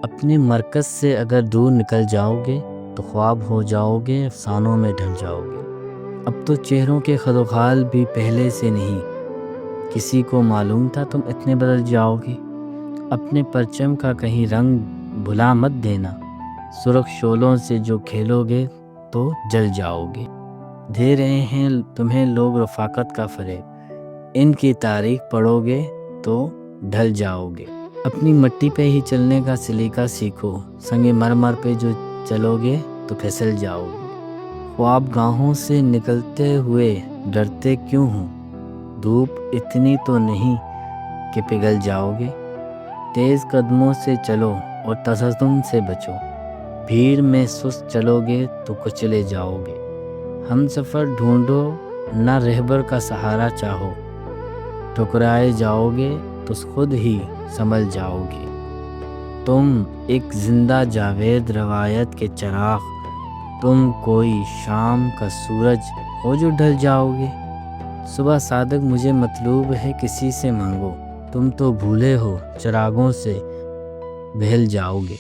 اپنے مرکز سے اگر دور نکل جاؤ گے تو خواب ہو جاؤ گے، افسانوں میں ڈھل جاؤ گے۔ اب تو چہروں کے خد و خال بھی پہلے سے نہیں، کسی کو معلوم تھا تم اتنے بدل جاؤ گے۔ اپنے پرچم کا کہیں رنگ بھلا مت دینا، سرخ شعلوں سے جو کھیلو گے تو جل جاؤ گے۔ دے رہے ہیں تمہیں لوگ رفاقت کا فریب، ان کی تاریخ پڑھو گے تو ڈھل جاؤ گے۔ اپنی مٹی پہ ہی چلنے کا سلیقہ سیکھو، سنگ مرمر پہ جو چلو گے تو پھسل جاؤ گے۔ خواب گاہوں سے نکلتے ہوئے ڈرتے کیوں ہوں، دھوپ اتنی تو نہیں کہ پگھل جاؤ گے۔ تیز قدموں سے چلو اور تصادم سے بچو، بھیڑ میں سست چلو گے تو کچلے جاؤ گے۔ ہم سفر ڈھونڈو نہ رہبر کا سہارا چاہو، ٹھکرائے جاؤ گے تو خود ہی سنبھل جاؤ گے۔ تم ایک زندہ جاوید روایت کے چراغ، تم کوئی شام کا سورج ہو جو ڈھل جاؤ گے۔ صبح صادق مجھے مطلوب ہے کسی سے مانگو، تم تو بھولے ہو چراغوں سے بہل جاؤ گے۔